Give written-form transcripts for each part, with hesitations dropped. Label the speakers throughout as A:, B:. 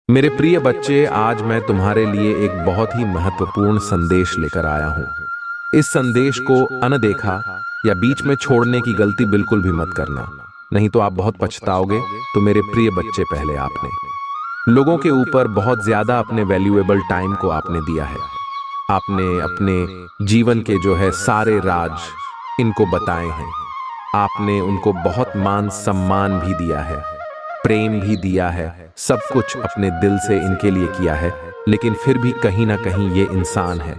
A: मेरे प्रिय बच्चे, आज मैं तुम्हारे लिए एक बहुत ही महत्वपूर्ण संदेश लेकर आया हूं। इस संदेश को अनदेखा या बीच में छोड़ने की गलती बिल्कुल भी मत करना, नहीं तो आप बहुत पछताओगे। तो मेरे प्रिय बच्चे, पहले आपने लोगों के ऊपर बहुत ज्यादा अपने वैल्यूएबल टाइम को आपने दिया है। आपने अपने जीवन के जो है सारे राज इनको बताए हैं। आपने उनको बहुत मान सम्मान भी दिया है, प्रेम भी दिया है, सब कुछ अपने दिल से इनके लिए किया है। लेकिन फिर भी कहीं ना कहीं ये इंसान है।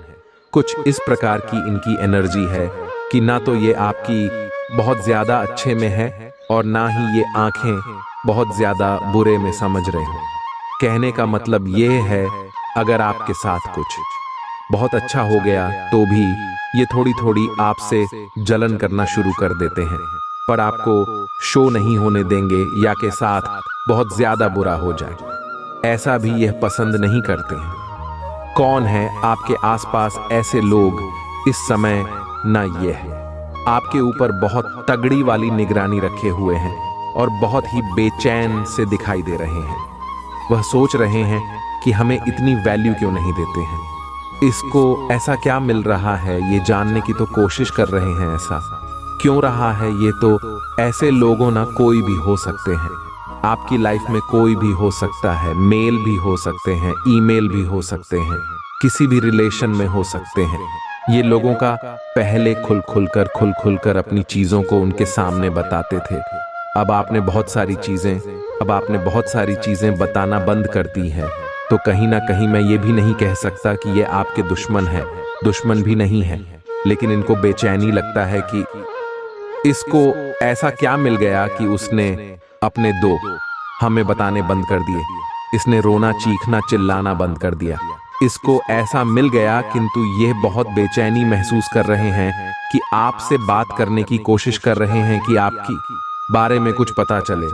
A: कुछ इस प्रकार की इनकी एनर्जी है कि ना तो ये आपकी बहुत ज्यादा अच्छे में है और ना ही ये आंखें बहुत ज्यादा बुरे में समझ रहे हो। कहने का मतलब ये है, अगर आपके साथ कुछ बहुत अच्छा हो गया तो भी ये थोड़ी थोड़ी आपसे जलन करना शुरू कर देते हैं, पर आपको शो नहीं होने देंगे या के साथ बहुत ज्यादा बुरा हो जाए, ऐसा भी यह पसंद नहीं करते हैं। कौन है आपके आसपास ऐसे लोग इस समय? ना ये है, आपके ऊपर बहुत तगड़ी वाली निगरानी रखे हुए हैं और बहुत ही बेचैन से दिखाई दे रहे हैं। वह सोच रहे हैं कि हमें इतनी वैल्यू क्यों नहीं देते हैं, इसको ऐसा क्या मिल रहा है, ये जानने की तो कोशिश कर रहे हैं। ऐसा क्यों रहा है? ये तो ऐसे लोगों ना कोई भी हो सकते हैं। आपकी लाइफ में कोई भी हो सकता है, मेल भी हो सकते हैं, ईमेल भी हो सकते हैं, किसी भी रिलेशन में हो सकते हैं। ये लोगों का पहले खुल खुल कर अपनी चीजों को उनके सामने बताते थे। अब आपने बहुत सारी चीजें बताना बंद कर दी हैं। तो कहीं ना कहीं मैं ये भी नहीं कह सकता कि ये आपके दुश्मन है, दुश्मन भी नहीं है, लेकिन इनको बेचैनी लगता है कि इसको ऐसा क्या मिल गया कि उसने अपने दो हमें बताने बंद कर दिए। इसने रोना चीखना चिल्लाना बंद कर दिया। इसको ऐसा मिल गया, किंतु यह बहुत बेचैनी महसूस कर रहे हैं कि आपसे बात करने की कोशिश कर रहे हैं कि आपकी बारे में कुछ पता चले,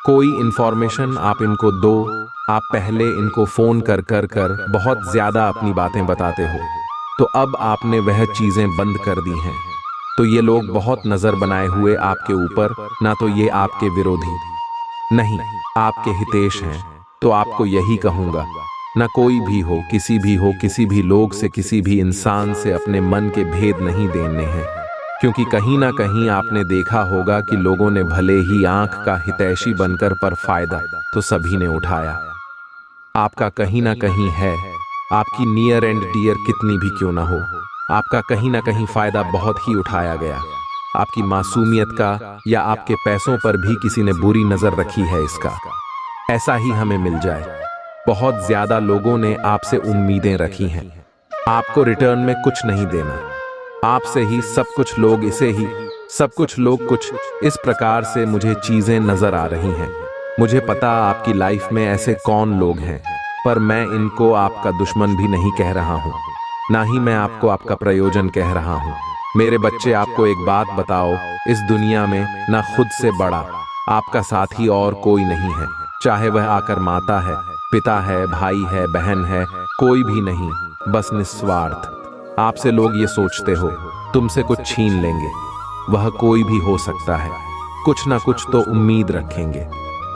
A: कोई इंफॉर्मेशन आप इनको दो। आप पहले इनको फोन कर बहुत ज्यादा अपनी बातें बताते हो, तो अब आपने वह चीजें बंद कर दी हैं। तो ये लोग बहुत नजर बनाए हुए आपके ऊपर, ना तो ये आपके विरोधी, नहीं आपके हितेश हैं। तो आपको यही कहूंगा, ना कोई भी हो, किसी भी लोग से, किसी भी इंसान से अपने मन के भेद नहीं देने हैं। क्योंकि कहीं ना कहीं आपने देखा होगा कि लोगों ने भले ही आंख का हितैषी बनकर, पर फायदा तो सभी ने उठाया। आपका कहीं ना कहीं है, आपकी नियर एंड डियर कितनी भी क्यों ना हो, आपका कहीं ना कहीं फायदा बहुत ही उठाया गया। आपकी मासूमियत का या आपके पैसों पर भी किसी ने बुरी नजर रखी है। इसका ऐसा ही हमें मिल जाए। बहुत ज्यादा लोगों ने आपसे उम्मीदें रखी हैं, आपको रिटर्न में कुछ नहीं देना, आपसे ही सब कुछ लोग, इसे ही सब कुछ लोग कुछ इस प्रकार से मुझे चीजें नजर आ रही हैं। मुझे पता आपकी लाइफ में ऐसे कौन लोग हैं, पर मैं इनको आपका दुश्मन भी नहीं कह रहा हूं, ना ही मैं आपको आपका प्रयोजन कह रहा हूं। मेरे बच्चे, आपको एक बात बताओ, इस दुनिया में ना खुद से बड़ा आपका साथी और कोई नहीं है। चाहे वह आकर माता है, पिता है, भाई है, बहन है, कोई भी नहीं, बस निस्वार्थ। आपसे लोग ये सोचते हो तुमसे कुछ छीन लेंगे, वह कोई भी हो सकता है। कुछ ना कुछ तो उम्मीद रखेंगे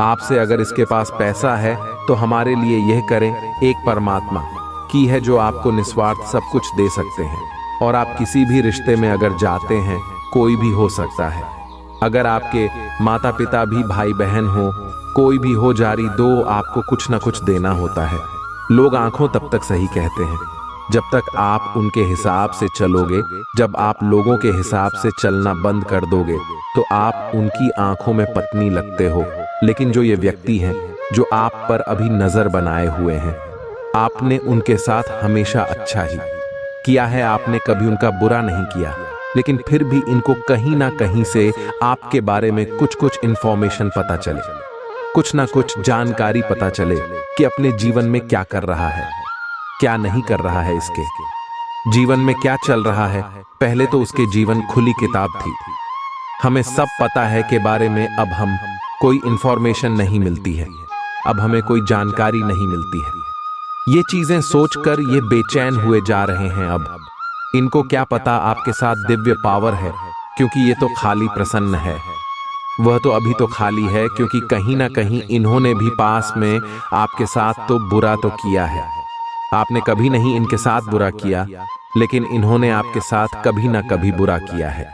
A: आपसे। अगर इसके पास पैसा है तो हमारे लिए यह करें, एक परमात्मा की है जो आपको निस्वार्थ सब कुछ दे सकते हैं। और आप किसी भी रिश्ते में अगर जाते हैं, कोई भी हो सकता है। अगर आपके माता पिता भी भाई बहन हो, कोई भी हो, जारी दो, आपको कुछ ना कुछ देना होता है। लोग आंखों तब तक सही कहते हैं जब तक आप उनके हिसाब से चलोगे। जब आप लोगों के हिसाब से चलना बंद कर दोगे तो आप उनकी आंखों में पत्नी लगते हो। लेकिन जो ये व्यक्ति हैं, जो आप पर अभी नजर बनाए हुए हैं, आपने उनके साथ हमेशा अच्छा ही किया है, आपने कभी उनका बुरा नहीं किया। लेकिन फिर भी इनको कहीं ना कहीं से आपके बारे में कुछ इंफॉर्मेशन पता चले, कुछ ना कुछ जानकारी पता चले कि अपने जीवन में क्या कर रहा है, क्या नहीं कर रहा है, इसके जीवन में क्या चल रहा है। पहले तो उसके जीवन खुली किताब थी, हमें सब पता है के बारे में। अब हम कोई इंफॉर्मेशन नहीं मिलती है, अब हमें कोई जानकारी नहीं मिलती है। ये चीजें सोचकर ये बेचैन हुए जा रहे हैं। अब इनको क्या पता आपके साथ दिव्य पावर है, क्योंकि ये तो खाली प्रसन्न है। वह तो अभी तो खाली है, क्योंकि कहीं ना कहीं इन्होंने भी पास में आपके साथ तो बुरा तो किया है। आपने कभी नहीं इनके साथ बुरा किया, लेकिन इन्होंने आपके साथ कभी ना कभी बुरा किया है।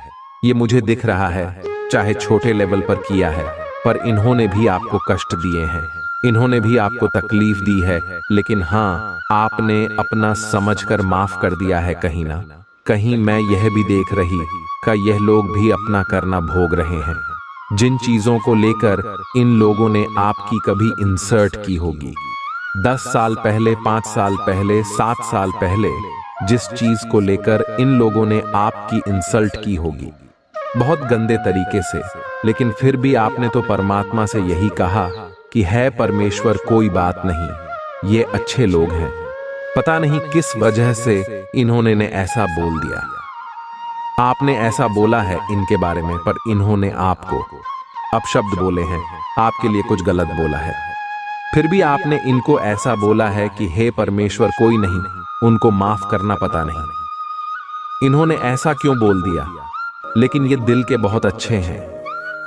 A: ये मुझे दिख रहा है, चाहे छोटे लेवल पर किया है, पर इन्होंने भी आपको कष्ट दिए हैं, इन्होंने भी आपको तकलीफ दी है। लेकिन हाँ, आपने अपना समझकर माफ कर दिया है। कहीं ना कहीं मैं यह भी देख रही का यह लोग भी अपना करना भोग रहे हैं। जिन चीजों को लेकर इन लोगों ने आपकी कभी इंसर्ट की होगी, 10 साल पहले, 5 साल पहले, 7 साल पहले, जिस चीज को लेकर इन लोगों ने आपकी इंसल्ट की होगी बहुत गंदे तरीके से, लेकिन फिर भी आपने तो परमात्मा से यही कहा कि है परमेश्वर, कोई बात नहीं, ये अच्छे लोग हैं। पता नहीं किस वजह से इन्होंने ने ऐसा बोल दिया। आपने ऐसा बोला है इनके बारे में, पर इन्होंने आपको अपशब्द बोले हैं, आपके लिए कुछ गलत बोला है। फिर भी आपने इनको ऐसा बोला है कि हे परमेश्वर, कोई नहीं, उनको माफ करना पता नहीं। इन्होंने ऐसा क्यों बोल दिया? लेकिन ये दिल के बहुत अच्छे हैं,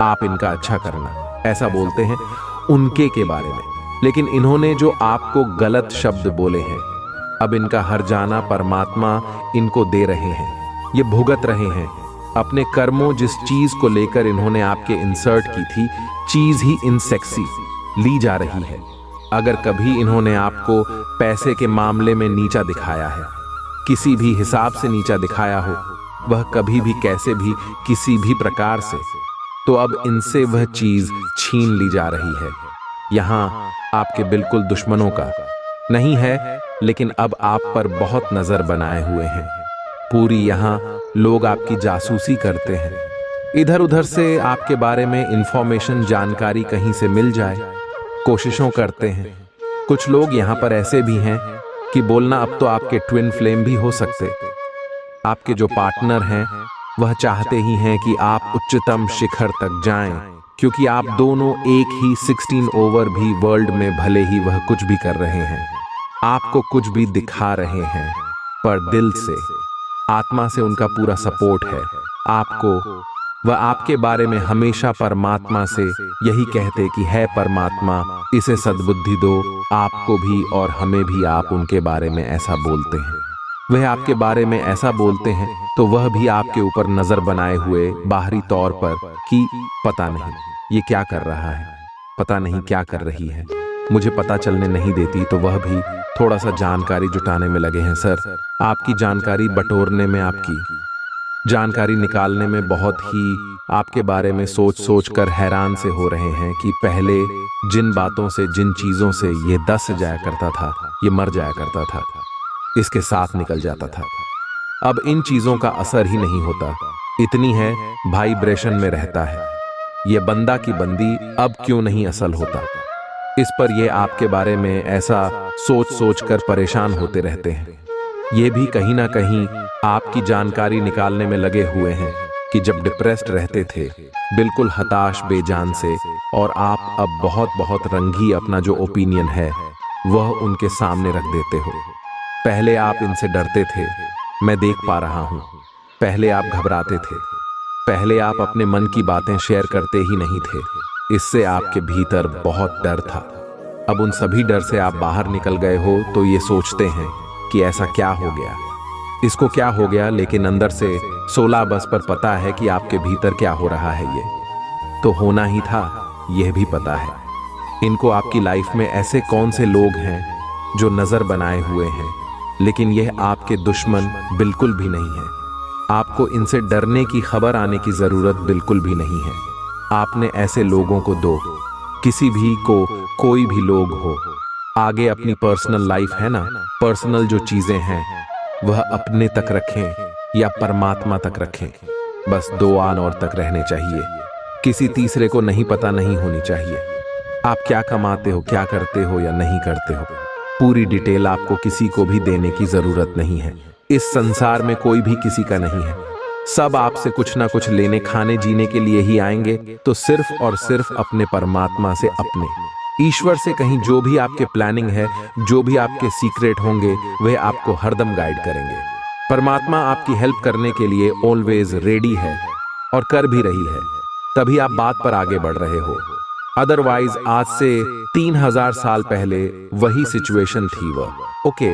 A: आप इनका अच्छा करना, ऐसा बोलते हैं उनके के बारे में। लेकिन इन्होंने जो आपको गलत शब्द बोले हैं, अब इनका हर जाना परमात्मा इनको दे रहे हैं। ये भुगत रहे हैं अपने कर्मों। जिस चीज को लेकर इन्होंने आपके इंसर्ट की थी, चीज ही इनसेक्सी ली जा रही है। अगर कभी इन्होंने आपको पैसे के मामले में नीचा दिखाया है, किसी भी हिसाब से नीचा दिखाया हो, वह कभी भी कैसे भी किसी भी प्रकार से, तो अब इनसे वह चीज छीन ली जा रही है। यहां आपके बिल्कुल दुश्मनों का नहीं है, लेकिन अब आप पर बहुत नजर बनाए हुए हैं। पूरी यहाँ लोग आपकी जासूसी करते हैं, इधर उधर से आपके बारे में इंफॉर्मेशन, जानकारी कहीं से मिल जाए, कोशिशों करते हैं। कुछ लोग यहाँ पर ऐसे भी हैं कि बोलना अब तो आपके ट्विन फ्लेम भी हो सकते। आपके जो पार्टनर हैं वह चाहते ही हैं कि आप उच्चतम शिखर तक जाएं, क्योंकि आप दोनों एक ही 16 ओवर भी वर्ल्ड में भले ही वह कुछ भी कर रहे हैं, आपको कुछ भी दिखा रहे हैं, पर दिल से, आत्मा से उनका पूरा सपोर्ट है आपको। वह आपके बारे में हमेशा परमात्मा से यही कहते कि है परमात्मा, इसे सद्बुद्धि दो, आपको भी और हमें भी। आप उनके बारे में ऐसा बोलते हैं, वह आपके बारे में ऐसा बोलते हैं, तो वह भी आपके ऊपर नजर बनाए हुए बाहरी तौर पर कि पता नहीं ये क्या कर रहा है, पता नहीं क्या कर रही है, मुझे पता चलने नहीं देती, तो वह भी थोड़ा सा जानकारी जुटाने में लगे हैं। सर, आपकी जानकारी बटोरने में, आपकी जानकारी निकालने में बहुत ही आपके बारे में सोच सोच कर हैरान से हो रहे हैं कि पहले जिन बातों से, जिन चीजों से ये दस जाया करता था, ये मर जाया करता था, इसके साथ निकल जाता था। अब इन चीजों का असर ही नहीं होता, इतनी है वाइब्रेशन में रहता है। ये बंदा की बंदी अब क्यों नहीं असल होता, इस पर ये आपके बारे में ऐसा सोच सोच कर परेशान होते रहते हैं। ये भी कहीं ना कहीं आपकी जानकारी निकालने में लगे हुए हैं कि जब डिप्रेस्ड रहते थे, बिल्कुल हताश बेजान से, और आप अब बहुत बहुत रंगी अपना जो ओपिनियन है वह उनके सामने रख देते हो। पहले आप इनसे डरते थे, मैं देख पा रहा हूं। पहले आप घबराते थे, पहले आप अपने मन की बातें शेयर करते ही नहीं थे, इससे आपके भीतर बहुत डर था। अब उन सभी डर से आप बाहर निकल गए हो, तो ये सोचते हैं कि ऐसा क्या हो गया, इसको क्या हो गया, लेकिन अंदर से 16 बस पर पता है कि आपके भीतर क्या हो रहा है। ये तो होना ही था, यह भी पता है। इनको आपकी लाइफ में ऐसे कौन से लोग हैं जो नजर बनाए हुए हैं, लेकिन यह आपके दुश्मन बिल्कुल भी नहीं है। आपको इनसे डरने की खबर आने की जरूरत बिल्कुल भी नहीं है। आपने ऐसे लोगों को दो, किसी भी को, कोई भी लोग हो, आगे अपनी पर्सनल लाइफ है ना, पर्सनल जो चीजें हैं वह अपने तक रखें या परमात्मा तक रखें। बस 2 आन और तक रहने चाहिए, किसी तीसरे को नहीं पता नहीं होनी चाहिए। आप क्या कमाते हो, क्या करते हो या नहीं करते हो, पूरी डिटेल आपको किसी को भी देने की जरूरत नहीं है। इस संसार में कोई भी किसी का नहीं है, सब आपसे कुछ ना कुछ लेने, खाने, जीने के लिए ही आएंगे। तो सिर्फ और सिर्फ अपने परमात्मा से, अपने ईश्वर से कहीं जो भी आपके प्लानिंग है, जो भी आपके सीक्रेट होंगे, वह आपको हरदम गाइड करेंगे। परमात्मा आपकी हेल्प करने के लिए ऑलवेज रेडी है और कर भी रही है। तभी आप बात पर आगे बढ़ रहे हो। अदरवाइज आज से 3000 साल पहले वही सिचुएशन थी वह। ओके,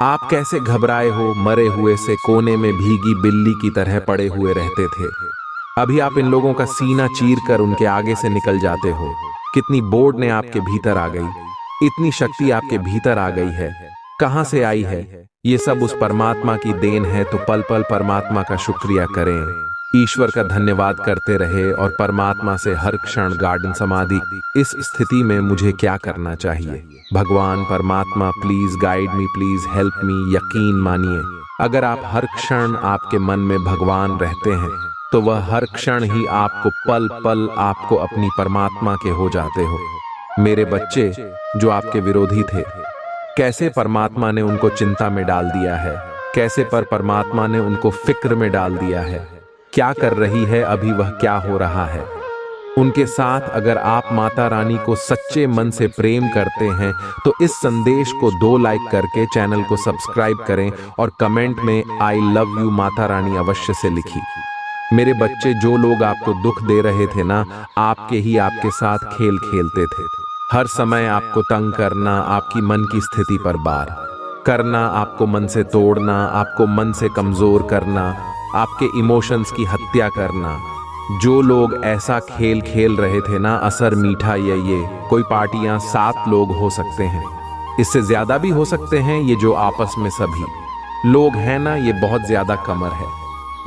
A: आप कैसे घबराए हो, मरे हुए से कोने में भीगी बिल्ली की तरह पड़े हुए रहते थे। अभी आप इन लोगों का सीना चीर कर उनके आगे से निकल जाते हो। कितनी बोर्ड ने आपके भीतर आ गई, इतनी शक्ति आपके भीतर आ गई है, कहां से आई है? ये सब उस परमात्मा की देन है। तो पल पल परमात्मा का शुक्रिया करें, ईश्वर का धन्यवाद करते रहे और परमात्मा से हर क्षण गार्डन समाधि। इस स्थिति में मुझे क्या करना चाहिए? भगवान परमात्मा please guide me, please help me. यकीन मानिए, अगर आप हर क्षण आपके मन में भगवान रहते हैं तो वह हर क्षण ही आपको पल पल आपको अपनी परमात्मा के हो जाते हो। मेरे बच्चे जो आपके विरोधी थे, कैसे परमात्मा ने उनको चिंता में डाल दिया है, कैसे परमात्मा ने उनको फिक्र में डाल दिया है। क्या कर रही है अभी वह, क्या हो रहा है उनके साथ? अगर आप माता रानी को सच्चे मन से प्रेम करते हैं तो इस संदेश को 2 लाइक करके चैनल को सब्सक्राइब करें और कमेंट में I love you Mata Rani अवश्य से लिखिए। मेरे बच्चे, जो लोग आपको दुख दे रहे थे ना, आपके ही आपके साथ खेल खेलते थे। हर समय आपको तंग करना, आपकी मन की स्थिति पर बार करना, आपको मन से तोड़ना, आपको मन से कमजोर करना, आपके इमोशंस की हत्या करना। जो लोग ऐसा खेल खेल रहे थे ना, असर मीठा ये कोई पार्टियां 7 लोग हो सकते हैं, इससे ज्यादा भी हो सकते हैं। ये जो आपस में सभी लोग हैं ना, ये बहुत ज्यादा कमर है।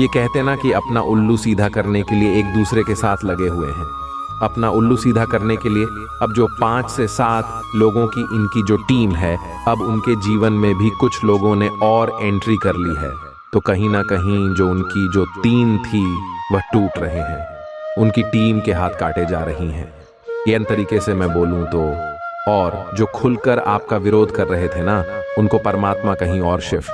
A: ये कहते ना कि अपना उल्लू सीधा करने के लिए एक दूसरे के साथ लगे हुए हैं। अपना उल्लू सीधा करने के लिए अब जो 5 से 7 लोगों की इनकी जो टीम है, अब उनके जीवन में भी कुछ लोगों ने और एंट्री कर ली है। तो कहीं ना कहीं जो उनकी जो 3 थी वह टूट रहे हैं, उनकी टीम के हाथ काटे जा रही हैं। ये तरीके से मैं बोलूं तो, और जो खुलकर आपका विरोध कर रहे थे ना, उनको परमात्मा कहीं और शिफ्ट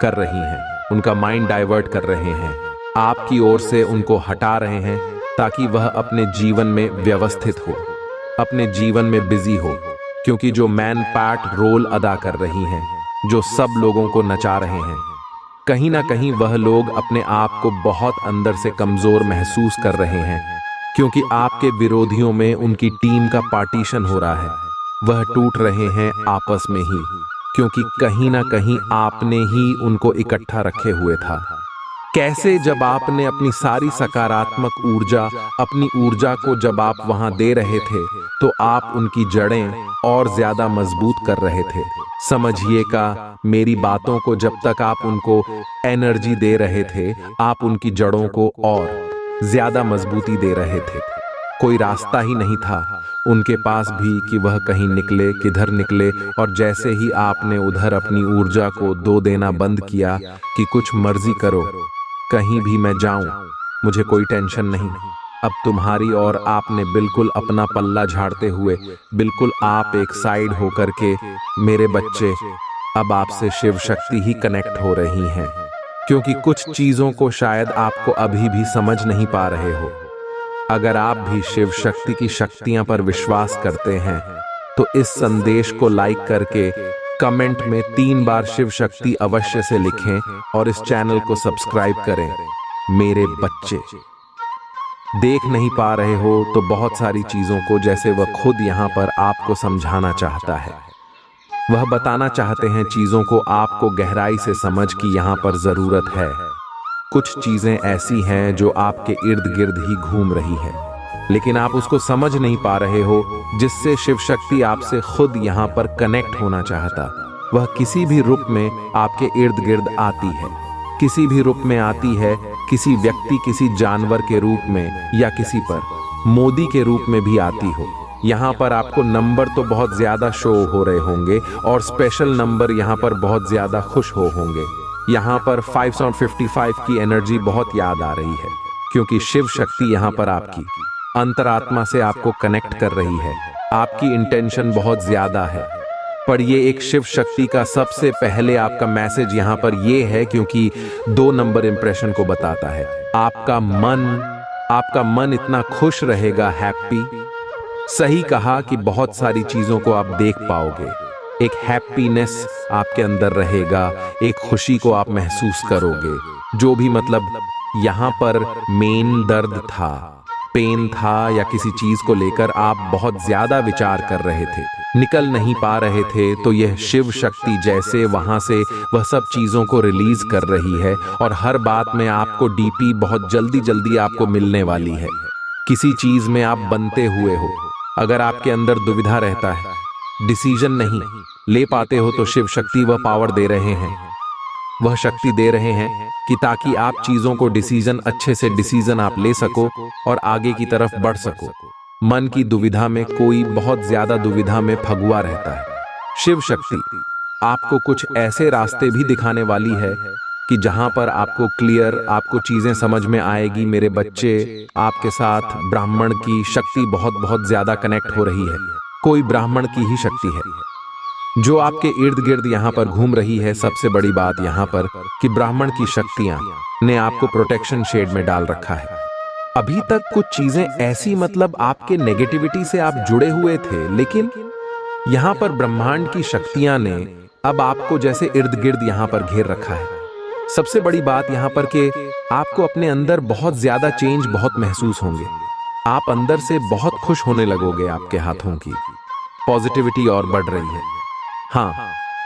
A: कर रही हैं, उनका माइंड डाइवर्ट कर रहे हैं, आपकी ओर से उनको हटा रहे हैं ताकि वह अपने जीवन में व्यवस्थित हो, अपने जीवन में बिजी हो। क्योंकि जो मैन पार्ट रोल अदा कर रही हैं, जो सब लोगों को नचा रहे हैं, कहीं ना कहीं वह लोग अपने आप को बहुत अंदर से कमजोर महसूस कर रहे हैं। क्योंकि आपके विरोधियों में उनकी टीम का पार्टीशन हो रहा है, वह टूट रहे हैं आपस में ही, क्योंकि कहीं ना कहीं आपने ही उनको इकट्ठा रखे हुए था। कैसे? जब आपने अपनी सारी सकारात्मक ऊर्जा, अपनी ऊर्जा को जब आप वहां दे रहे थे तो आप उनकी जड़ें और ज्यादा मजबूत कर रहे थे। समझिएगा मेरी बातों को, जब तक आप उनको एनर्जी दे रहे थे, आप उनकी जड़ों को और ज्यादा मजबूती दे रहे थे। कोई रास्ता ही नहीं था उनके पास भी कि वह कहीं निकले, किधर निकले। और जैसे ही आपने उधर अपनी ऊर्जा को दो देना बंद किया कि कुछ मर्जी करो, कहीं भी मैं जाऊं, मुझे कोई टेंशन नहीं, अब तुम्हारी और आपने बिल्कुल अपना पल्ला झाड़ते हुए, बिल्कुल आप एक साइड होकर के, मेरे बच्चे अब आपसे शिव शक्ति ही कनेक्ट हो रही हैं। क्योंकि कुछ चीजों को शायद आपको अभी भी समझ नहीं पा रहे हो। अगर आप भी शिव शक्ति की शक्तियां पर विश्वास करते हैं तो इस संदेश को लाइक करके कमेंट में 3 बार शिव शक्ति अवश्य से लिखें और इस चैनल को सब्सक्राइब करें। मेरे बच्चे, देख नहीं पा रहे हो तो बहुत सारी चीजों को, जैसे वह खुद यहाँ पर आपको समझाना चाहता है, वह बताना चाहते हैं चीजों को आपको गहराई से समझ की यहाँ पर जरूरत है। कुछ चीजें ऐसी हैं जो आपके इर्द गिर्द ही घूम रही है, लेकिन आप उसको समझ नहीं पा रहे हो, जिससे शिव शक्ति आपसे खुद यहाँ पर कनेक्ट होना चाहता। वह किसी भी रूप में आपके इर्द गिर्द आती है, किसी भी रूप में आती है, किसी व्यक्ति, किसी जानवर के रूप में, या किसी पर मोदी के रूप में भी आती हो। यहाँ पर आपको नंबर तो बहुत ज्यादा शो हो रहे होंगे और स्पेशल नंबर यहाँ पर बहुत ज्यादा खुश होंगे। यहाँ पर 555 की एनर्जी बहुत याद आ रही है, क्योंकि शिव शक्ति यहाँ पर आपकी अंतरात्मा से आपको कनेक्ट कर रही है। आपकी इंटेंशन बहुत ज्यादा है, पर ये एक शिव शक्ति का सबसे पहले आपका मैसेज यहाँ पर ये है, क्योंकि 2 नंबर इंप्रेशन को बताता है। आपका मन इतना खुश रहेगा, हैप्पी, सही कहा कि बहुत सारी चीजों को आप देख पाओगे। एक हैप्पीनेस आपके अंदर रहेगा, एक खुशी को आप महसूस करोगे। जो भी मतलब यहाँ पर मेन दर्द था, पेन था या किसी चीज को लेकर आप बहुत ज्यादा विचार कर रहे थे, निकल नहीं पा रहे थे, तो यह शिव शक्ति जैसे वहां से वह सब चीजों को रिलीज कर रही है और हर बात में आपको डीपी बहुत जल्दी जल्दी आपको मिलने वाली है। किसी चीज में आप बनते हुए हो, अगर आपके अंदर दुविधा रहता है, डिसीजन नहीं ले पाते हो, तो शिव शक्ति वह पावर दे रहे हैं, वह शक्ति दे रहे हैं कि ताकि आप चीजों को डिसीजन अच्छे से डिसीजन आप ले सको और आगे की तरफ बढ़ सको। मन की दुविधा में कोई बहुत ज्यादा दुविधा में फगुआ रहता है। शिव शक्ति आपको कुछ ऐसे रास्ते भी दिखाने वाली है कि जहां पर आपको क्लियर आपको चीजें समझ में आएगी। मेरे बच्चे, आपके साथ ब्राह्मण की शक्ति बहुत बहुत ज्यादा कनेक्ट हो रही है, कोई ब्राह्मण की ही शक्ति है जो आपके इर्द गिर्द यहाँ पर घूम रही है। सबसे बड़ी बात यहाँ पर कि ब्राह्मण की शक्तियां ने आपको प्रोटेक्शन शेड में डाल रखा है। अभी तक कुछ चीजें ऐसी मतलब आपके नेगेटिविटी से आप जुड़े हुए थे, लेकिन यहाँ पर ब्रह्मांड की शक्तियां ने अब आपको जैसे इर्द गिर्द यहाँ पर घेर रखा है। सबसे बड़ी बात यहाँ पर कि आपको अपने अंदर बहुत ज्यादा चेंज बहुत महसूस होंगे। आप अंदर से बहुत खुश होने लगोगे। आपके हाथों की पॉजिटिविटी और बढ़ रही है। हाँ,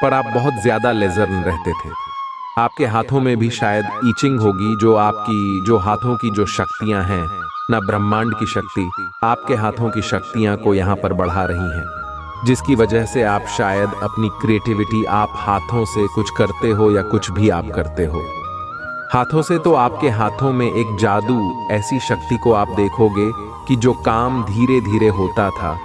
A: पर आप बहुत ज्यादा लेजर्न रहते थे। आपके हाथों में भी शायद ईचिंग होगी, जो आपकी जो हाथों की जो शक्तियां हैं ना, ब्रह्मांड की शक्ति आपके हाथों की शक्तियां को यहाँ पर बढ़ा रही हैं, जिसकी वजह से आप शायद अपनी क्रिएटिविटी आप हाथों से कुछ करते हो या कुछ भी आप करते हो हाथों से, तो आपके हाथों में एक जादू ऐसी शक्ति को आप देखोगे कि जो काम धीरे धीरे होता था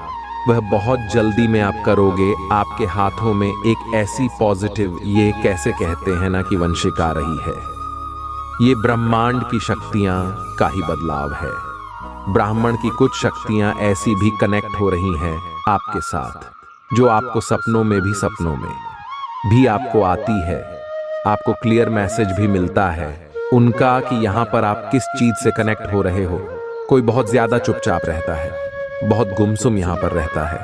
A: वह बहुत जल्दी में आप करोगे। आपके हाथों में एक ऐसी पॉजिटिव, ये कैसे कहते हैं ना कि वंशिक आ रही है। ये ब्रह्मांड की शक्तियां का ही बदलाव है। ब्राह्मण की कुछ शक्तियां ऐसी भी कनेक्ट हो रही हैं आपके साथ, जो आपको सपनों में भी आपको आती है। आपको क्लियर मैसेज भी मिलता है उनका कि यहाँ पर आप किस चीज से कनेक्ट हो रहे हो। कोई बहुत ज्यादा चुपचाप रहता है, बहुत गुमसुम यहाँ पर रहता है।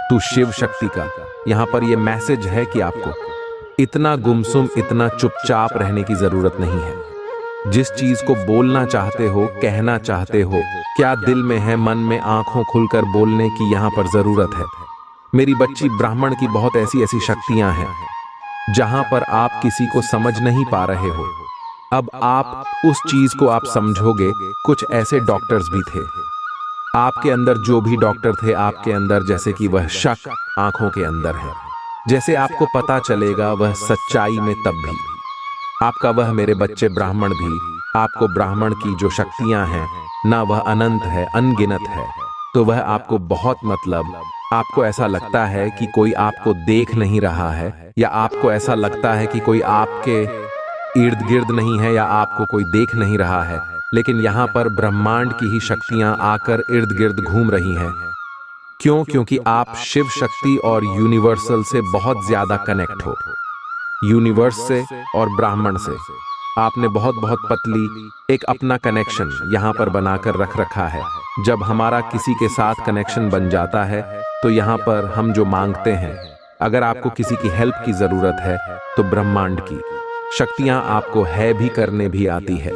A: तो शिव शक्ति का यहाँ पर यह मैसेज है कि आपको इतना गुमसुम, इतना चुपचाप रहने की जरूरत नहीं है। जिस चीज को बोलना चाहते हो, कहना चाहते हो, क्या दिल में है, मन में, आंखों खुलकर बोलने की यहाँ पर जरूरत है। मेरी बच्ची, ब्राह्मण की बहुत ऐसी ऐसी शक्तियां हैं जहां पर आप किसी को समझ नहीं पा रहे हो। अब आप उस चीज को आप समझोगे। कुछ ऐसे डॉक्टर्स भी थे आपके अंदर, जो भी डॉक्टर थे आपके अंदर, जैसे कि वह शक आंखों के अंदर है। जैसे आपको पता चलेगा वह सच्चाई में, तब भी आपका वह मेरे बच्चे ब्राह्मण भी आपको ब्राह्मण की जो शक्तियां हैं ना, वह अनंत है, अनगिनत है। तो वह आपको बहुत मतलब आपको ऐसा लगता है कि कोई आपको देख नहीं रहा है, या आपको ऐसा लगता है कि कोई आपके इर्द गिर्द नहीं है, या आपको कोई देख नहीं रहा है, लेकिन यहाँ पर ब्रह्मांड की ही शक्तियां आकर इर्द गिर्द घूम रही हैं। क्यों? क्योंकि आप शिव शक्ति और यूनिवर्सल से बहुत ज्यादा कनेक्ट हो। यूनिवर्स से और ब्राह्मण से आपने बहुत बहुत पतली एक अपना कनेक्शन यहाँ पर बनाकर रख रखा है। जब हमारा किसी के साथ कनेक्शन बन जाता है, तो यहाँ पर हम जो मांगते हैं, अगर आपको किसी की हेल्प की जरूरत है, तो ब्रह्मांड की शक्तियां आपको है भी करने भी आती है।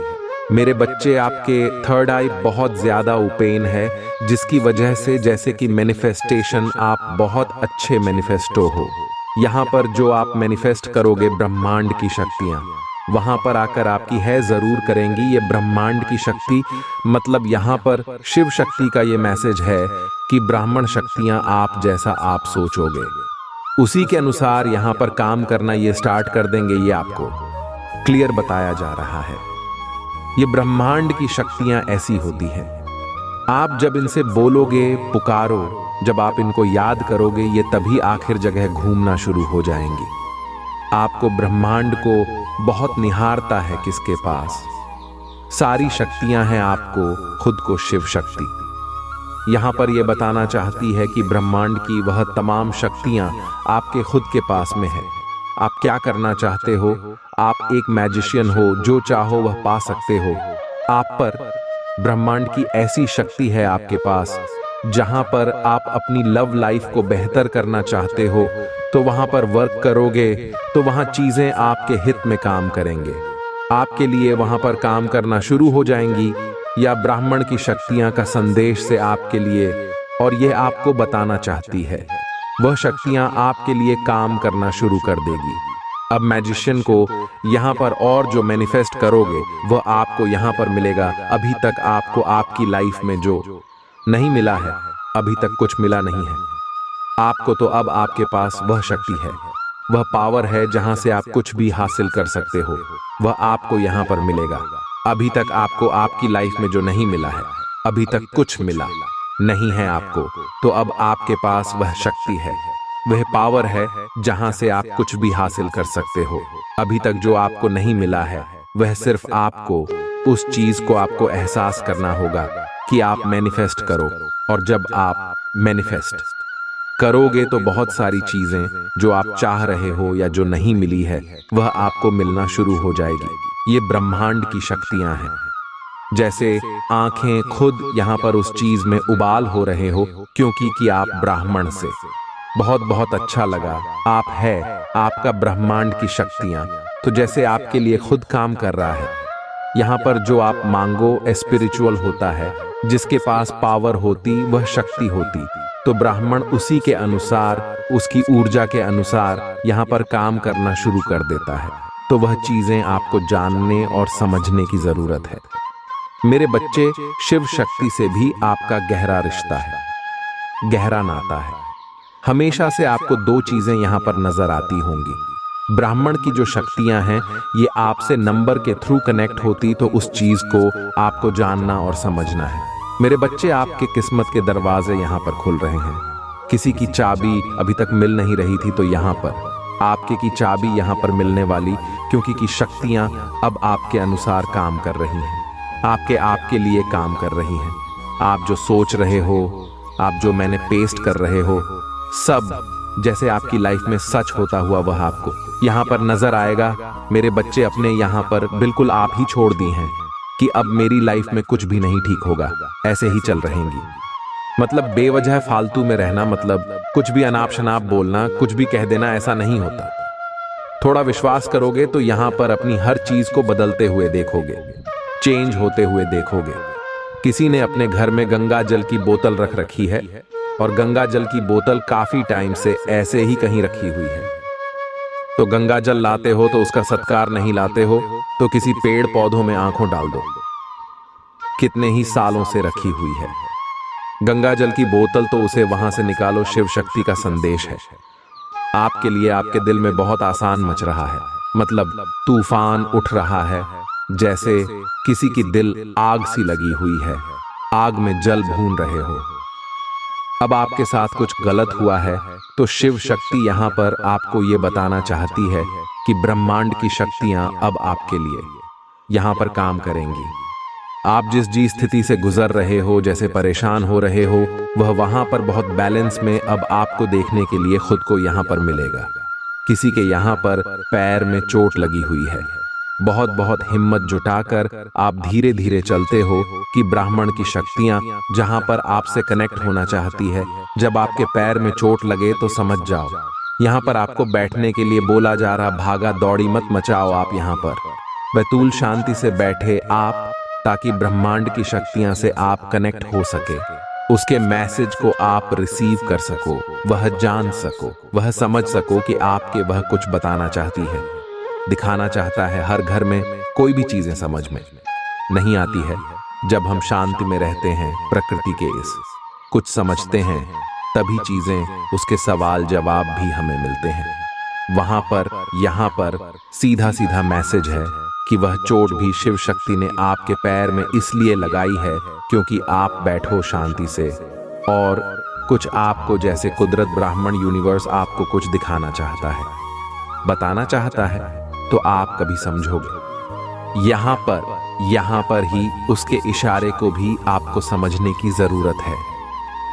A: मेरे बच्चे, आपके थर्ड आई बहुत ज्यादा ओपन है, जिसकी वजह से जैसे कि मैनिफेस्टेशन, आप बहुत अच्छे मैनिफेस्टो हो। यहाँ पर जो आप मैनिफेस्ट करोगे ब्रह्मांड की शक्तियां वहां पर आकर आपकी है जरूर करेंगी। ये ब्रह्मांड की शक्ति मतलब यहाँ पर शिव शक्ति का ये मैसेज है कि ब्राह्मण शक्तियां आप जैसा आप सोचोगे उसी के अनुसार यहाँ पर काम करना ये स्टार्ट कर देंगे। ये आपको क्लियर बताया जा रहा है। ये ब्रह्मांड की शक्तियां ऐसी होती हैं, आप जब इनसे बोलोगे, पुकारो, जब आप इनको याद करोगे, ये तभी आखिर जगह घूमना शुरू हो जाएंगी। आपको ब्रह्मांड को बहुत निहारता है किसके पास। सारी शक्तियां हैं आपको, खुद को शिव शक्ति यहां पर यह बताना चाहती है कि ब्रह्मांड की वह तमाम शक्तियां आपके खुद के पास में है। आप क्या करना चाहते हो, आप एक मैजिशियन हो, जो चाहो वह पा सकते हो। आप पर ब्रह्मांड की ऐसी शक्ति है आपके पास, जहां पर आप अपनी लव लाइफ को बेहतर करना चाहते हो, तो वहां पर वर्क करोगे तो वहां चीजें आपके हित में काम करेंगे, आपके लिए वहां पर काम करना शुरू हो जाएंगी। या ब्राह्मण की शक्तियां का संदेश से आपके लिए, और यह आपको बताना चाहती है। वह शक्तियां आपके लिए काम करना शुरू कर देगी। अब मैजिशियन को यहाँ पर और जो मैनिफेस्ट करोगे वह आपको यहाँ पर मिलेगा। अभी तक आपको आपकी लाइफ में जो नहीं मिला है, अभी तक कुछ मिला नहीं है आपको, तो अब आपके पास वह शक्ति है, वह पावर है जहां से आप कुछ भी हासिल कर सकते हो, वह आपको यहाँ पर मिलेगा। अभी तक आपको आपकी लाइफ में जो नहीं मिला है, अभी तक कुछ मिला नहीं है आपको, तो अब आपके पास वह शक्ति है, वह पावर है जहां से आप कुछ भी हासिल कर सकते हो। अभी तक जो आपको नहीं मिला है, वह सिर्फ आपको उस चीज को आपको एहसास करना होगा कि आप मैनिफेस्ट करो। और जब आप मैनिफेस्ट करोगे तो बहुत सारी चीजें जो आप चाह रहे हो या जो नहीं मिली है, वह आपको मिलना शुरू हो जाएगी। ये ब्रह्मांड की शक्तियां हैं। जैसे आंखें खुद यहाँ पर उस चीज में उबाल हो रहे हो, क्योंकि कि आप ब्राह्मण से बहुत बहुत अच्छा लगा। आप है आपका ब्रह्मांड की शक्तियां, तो जैसे आपके लिए खुद काम कर रहा है। यहाँ पर जो आप मांगो स्पिरिचुअल होता है, जिसके पास पावर होती वह शक्ति होती, तो ब्राह्मण उसी के अनुसार, उसकी ऊर्जा के अनुसार यहाँ पर काम करना शुरू कर देता है। तो वह चीजें आपको जानने और समझने की जरूरत है। मेरे बच्चे, शिव शक्ति से भी आपका गहरा रिश्ता है, गहरा नाता है। हमेशा से आपको दो चीजें यहाँ पर नजर आती होंगी। ब्राह्मण की जो शक्तियां हैं, ये आपसे नंबर के थ्रू कनेक्ट होती, तो उस चीज को आपको जानना और समझना है। मेरे बच्चे, आपके किस्मत के दरवाजे यहाँ पर खुल रहे हैं। किसी की चाबी अभी तक मिल नहीं रही थी, तो यहाँ पर आपके की चाबी यहाँ पर मिलने वाली, क्योंकि की शक्तियां अब आपके अनुसार काम कर रही हैं, आपके लिए काम कर रही हैं। आप जो सोच रहे हो, आप जो मैंने पेस्ट कर रहे हो, सब जैसे आपकी लाइफ में सच होता हुआ वह आपको यहाँ पर नजर आएगा। मेरे बच्चे, अपने यहाँ पर बिल्कुल आप ही छोड़ दी हैं कि अब मेरी लाइफ में कुछ भी नहीं ठीक होगा, ऐसे ही चल रहेंगी। मतलब बेवजह फालतू में रहना, मतलब कुछ भी अनाप शनाप बोलना, कुछ भी कह देना, ऐसा नहीं होता। थोड़ा विश्वास करोगे तो यहाँ पर अपनी हर चीज को बदलते हुए देखोगे, चेंज होते हुए देखोगे। किसी ने अपने घर में गंगा जल की बोतल रख रखी है, और गंगा जल की बोतल काफी टाइम से ऐसे ही कहीं रखी हुई है। तो गंगा जल लाते हो तो उसका सत्कार नहीं लाते हो, तो किसी पेड़ पौधों में आंखों डाल दो, कितने ही सालों से रखी हुई है गंगा जल की बोतल, तो उसे वहां से निकालो। शिव शक्ति का संदेश है आपके लिए। आपके दिल में बहुत आसान मच रहा है, मतलब तूफान उठ रहा है, जैसे किसी की दिल आग सी लगी हुई है, आग में जल भून रहे हो। अब आपके साथ कुछ गलत हुआ है, तो शिव शक्ति यहाँ पर आपको ये बताना चाहती है कि ब्रह्मांड की शक्तियां अब आपके लिए यहाँ पर काम करेंगी। आप जिस जी स्थिति से गुजर रहे हो, जैसे परेशान हो रहे हो, वह वहां पर बहुत बैलेंस में अब आपको देखने के लिए खुद को यहाँ पर मिलेगा। किसी के यहाँ पर पैर में चोट लगी हुई है, बहुत बहुत हिम्मत जुटाकर आप धीरे धीरे चलते हो कि ब्राह्मण की शक्तियां जहां पर आपसे कनेक्ट होना चाहती है। जब आपके पैर में चोट लगे तो समझ जाओ, यहाँ पर आपको बैठने के लिए बोला जा रहा, भागा दौड़ी मत मचाओ। आप यहाँ पर बैतूल शांति से बैठे आप, ताकि ब्रह्मांड की शक्तियां से आप कनेक्ट हो सके, उसके मैसेज को आप रिसीव कर सको, वह जान सको, वह समझ सको कि आपके वह कुछ बताना चाहती है, दिखाना चाहता है। हर घर में कोई भी चीजें समझ में नहीं आती है। जब हम शांति में रहते हैं, प्रकृति के इस कुछ समझते हैं, तभी चीजें, उसके सवाल जवाब भी हमें मिलते हैं। वहां पर यहाँ पर सीधा सीधा मैसेज है कि वह चोट भी शिव शक्ति ने आपके पैर में इसलिए लगाई है क्योंकि आप बैठो शांति से, और कुछ आपको जैसे कुदरत, ब्राह्मण, यूनिवर्स आपको कुछ दिखाना चाहता है, बताना चाहता है, तो आप कभी समझोगे। यहाँ पर ही उसके इशारे को भी आपको समझने की जरूरत है।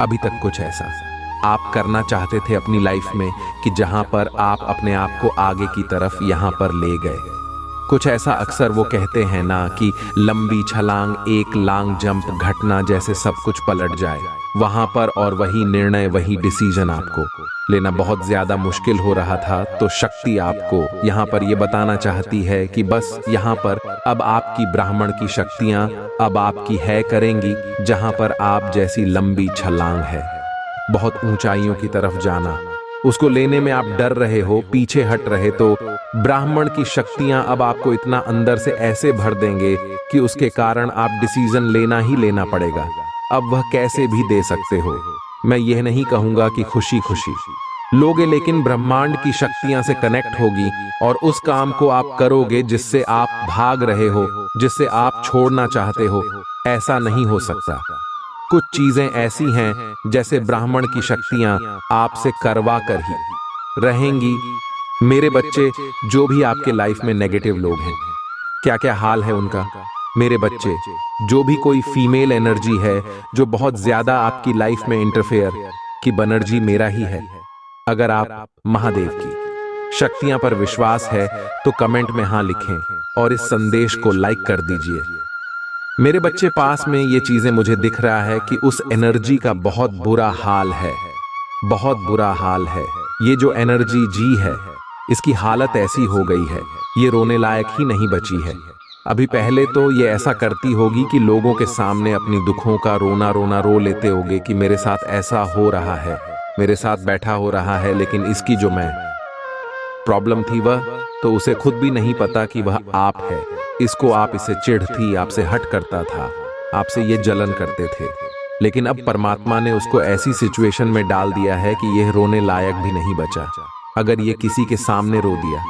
A: अभी तक कुछ ऐसा आप करना चाहते थे अपनी लाइफ में कि जहां पर आप अपने आप को आगे की तरफ यहाँ पर ले गए। कुछ ऐसा अक्सर वो कहते हैं ना कि लंबी छलांग, एक लॉन्ग जंप घटना जैसे सब कुछ पलट जाए, वहां पर और वही निर्णय, वही डिसीजन आपको लेना बहुत ज्यादा मुश्किल हो रहा था। तो शक्ति आपको यहाँ पर ये बताना चाहती है कि बस यहाँ पर अब आपकी ब्राह्मण की शक्तियां अब आपकी है करेंगी, जहां पर आप जैसी लंबी छलांग है, बहुत ऊंचाइयों की तरफ जाना, उसको लेने में आप डर रहे हो, पीछे हट रहे, तो ब्राह्मण की शक्तियां अब आपको इतना अंदर से ऐसे भर देंगे कि उसके कारण आप डिसीजन लेना ही लेना पड़ेगा। अब वह कैसे भी दे सकते हो। मैं यह नहीं कहूंगा कि खुशी खुशी लोगे, लेकिन ब्रह्मांड की शक्तियां से कनेक्ट होगी और उस काम को आप करोगे जिससे आप भाग रहे हो, जिससे आप छोड़ना चाहते हो। ऐसा नहीं हो सकता। कुछ चीजें ऐसी हैं जैसे ब्राह्मण की शक्तियां आपसे करवा कर ही रहेंगी। मेरे बच्चे, जो भी आपके लाइफ में नेगेटिव लोग हैं, क्या क्या हाल है उनका। मेरे बच्चे, जो भी कोई फीमेल एनर्जी है जो बहुत ज्यादा आपकी लाइफ में इंटरफेयर की बनर्जी मेरा ही है। अगर आप महादेव की शक्तियां पर विश्वास है तो कमेंट में हाँ लिखें और इस संदेश को लाइक कर दीजिए। मेरे बच्चे, पास में ये चीजें मुझे दिख रहा है कि उस एनर्जी का बहुत बुरा हाल है, बहुत बुरा हाल है। ये जो एनर्जी जी है, इसकी हालत ऐसी हो गई है, ये रोने लायक ही नहीं बची है। अभी पहले तो ये ऐसा करती होगी कि लोगों के सामने अपनी दुखों का रोना रोना रो लेते होगे कि मेरे साथ ऐसा हो रहा है, मेरे साथ बैठा हो रहा है। लेकिन इसकी जो मैं प्रॉब्लम थी वह तो उसे खुद भी नहीं पता कि वह आप है। इसको आप इसे चिढ़ थी, आपसे हट करता था, आपसे ये जलन करते थे। लेकिन अब परमात्मा ने उसको ऐसी सिचुएशन में डाल दिया है कि यह रोने लायक भी नहीं बचा। अगर ये किसी के सामने रो दिया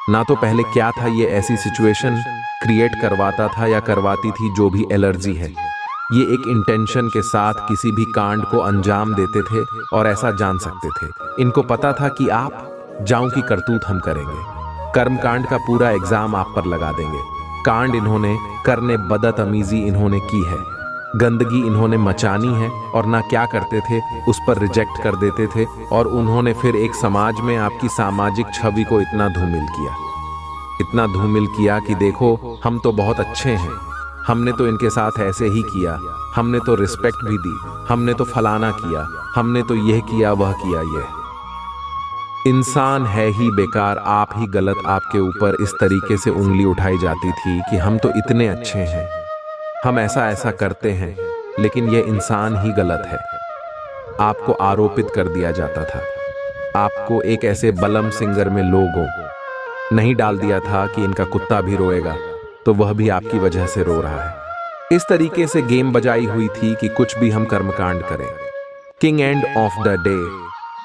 A: ना, तो पहले क्या था, ये ऐसी सिचुएशन क्रिएट करवाता था या करवाती थी जो भी एलर्जी है। ये एक इंटेंशन के साथ किसी भी कांड को अंजाम देते थे और ऐसा जान सकते थे। इनको पता था कि आप जाऊं की करतूत हम करेंगे, कर्म कांड का पूरा एग्जाम आप पर लगा देंगे। कांड इन्होंने करने, बदतमीजी इन्होंने की है, गंदगी इन्होंने मचानी है, और ना क्या करते थे उस पर रिजेक्ट कर देते थे। और उन्होंने फिर एक समाज में आपकी सामाजिक छवि को इतना धूमिल किया, इतना धूमिल किया कि देखो हम तो बहुत अच्छे हैं, हमने तो इनके साथ ऐसे ही किया, हमने तो रिस्पेक्ट भी दी, हमने तो फलाना किया, हमने तो यह किया वह किया। यह इंसान है ही बेकार, आप ही गलत। आपके ऊपर इस तरीके से उंगली उठाई जाती थी कि हम तो इतने अच्छे हैं, हम ऐसा ऐसा करते हैं, लेकिन यह इंसान ही गलत है। आपको आरोपित कर दिया जाता था। आपको एक ऐसे बलम सिंगर में लोगों नहीं डाल दिया था कि इनका कुत्ता भी रोएगा तो वह भी आपकी वजह से रो रहा है। इस तरीके से गेम बजाई हुई थी कि कुछ भी हम कर्मकांड करें, king end of the day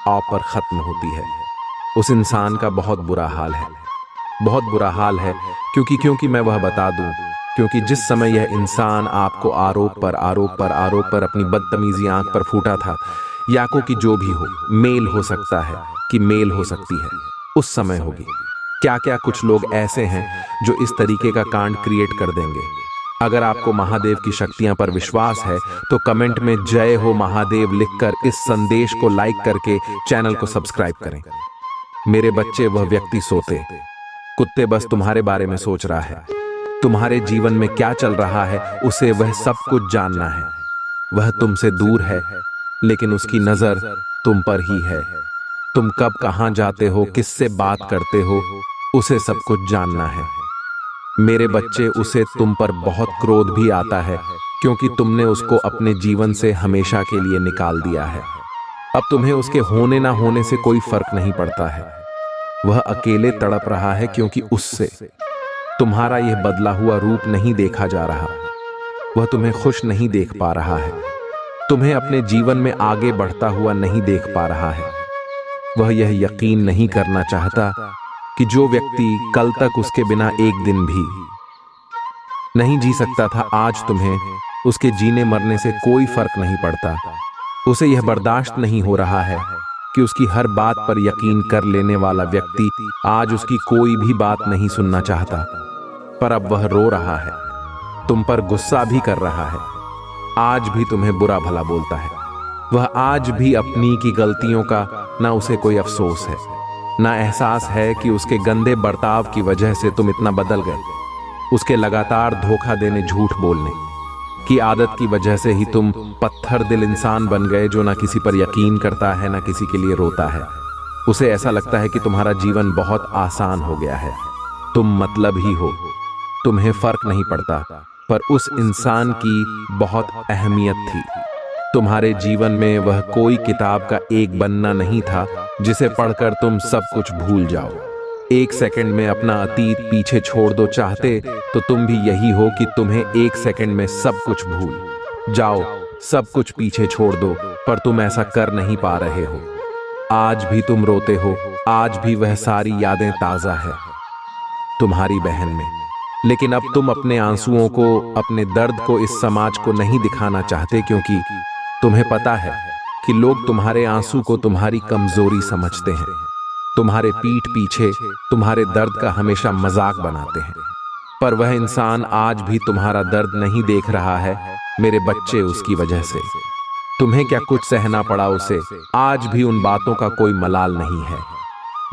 A: आप पर खत्म होती है। उस इंसान का बहुत बुरा हाल है, बहुत बुरा हाल है। क्योंकि मैं वह बता दूं, क्योंकि जिस समय यह इंसान आपको आरोप पर अपनी बदतमीजी आंख पर फूटा था, या को कि जो भी हो, मेल हो सकता है कि मेल हो सकती है, उस समय होगी। क्या क्या कुछ लोग ऐसे हैं जो इस तरीके का कांड क्रिएट कर देंगे। अगर आपको महादेव की शक्तियां पर विश्वास है तो कमेंट में जय हो महादेव लिखकर इस संदेश को लाइक करके चैनल को सब्सक्राइब करें। मेरे बच्चे, वह व्यक्ति सोते कुत्ते बस तुम्हारे बारे में सोच रहा है, तुम्हारे जीवन में क्या चल रहा है उसे वह सब कुछ जानना है। वह तुमसे दूर है लेकिन उसकी नजर तुम पर ही है। तुम कब कहां जाते हो, किससे बात करते हो, उसे सब कुछ जानना है। मेरे बच्चे, उसे तुम पर बहुत क्रोध भी आता है क्योंकि तुमने उसको अपने जीवन से हमेशा के लिए निकाल दिया है। अब तुम्हें उसके होने ना होने से कोई फर्क नहीं पड़ता है। वह अकेले तड़प रहा है क्योंकि उससे तुम्हारा यह बदला हुआ रूप नहीं देखा जा रहा। वह तुम्हें खुश नहीं देख पा रहा है, तुम्हें अपने जीवन में आगे बढ़ता हुआ नहीं देख पा रहा है। वह यह यकीन नहीं करना चाहता कि जो व्यक्ति कल तक उसके बिना एक दिन भी नहीं जी सकता था, आज तुम्हें उसके जीने मरने से कोई फर्क नहीं पड़ता। उसे यह बर्दाश्त नहीं हो रहा है कि उसकी हर बात पर यकीन कर लेने वाला व्यक्ति आज उसकी कोई भी बात नहीं सुनना चाहता। पर अब वह रो रहा है, तुम पर गुस्सा भी कर रहा है, आज भी तुम्हें बुरा भला बोलता है। वह आज भी अपनी की गलतियों का ना उसे कोई अफसोस है, ना एहसास है कि उसके गंदे बर्ताव की वजह से तुम इतना बदल गए। उसके लगातार धोखा देने, झूठ बोलने, कि आदत की वजह से ही तुम पत्थर दिल इंसान बन गए जो ना किसी पर यकीन करता है ना किसी के लिए रोता है। उसे ऐसा लगता है कि तुम्हारा जीवन बहुत आसान हो गया है, तुम मतलब ही हो, तुम्हें फर्क नहीं पड़ता। पर उस इंसान की बहुत अहमियत थी। तुम्हारे जीवन में वह कोई किताब का एक पन्ना नहीं था जिसे पढ़कर तुम सब कुछ भूल जाओ। एक सेकंड में अपना अतीत पीछे छोड़ दो चाहते तो तुम भी यही हो कि तुम्हें एक सेकंड में सब कुछ भूल जाओ, सब कुछ पीछे छोड़ दो, पर तुम ऐसा कर नहीं पा रहे हो। आज भी तुम रोते हो, आज भी वह सारी यादें ताजा है तुम्हारी बहन में। लेकिन अब तुम अपने आंसुओं को, अपने दर्द को इस समाज को नहीं दिखाना चाहते, क्योंकि तुम्हें पता है कि लोग तुम्हारे आंसू को तुम्हारी कमजोरी समझते हैं। तुम्हारे पीठ पीछे तुम्हारे दर्द का हमेशा मजाक बनाते हैं। पर वह इंसान आज भी तुम्हारा दर्द नहीं देख रहा है, मेरे बच्चे, उसकी वजह से। तुम्हें क्या कुछ सहना पड़ा उसे, आज भी उन बातों का कोई मलाल नहीं है।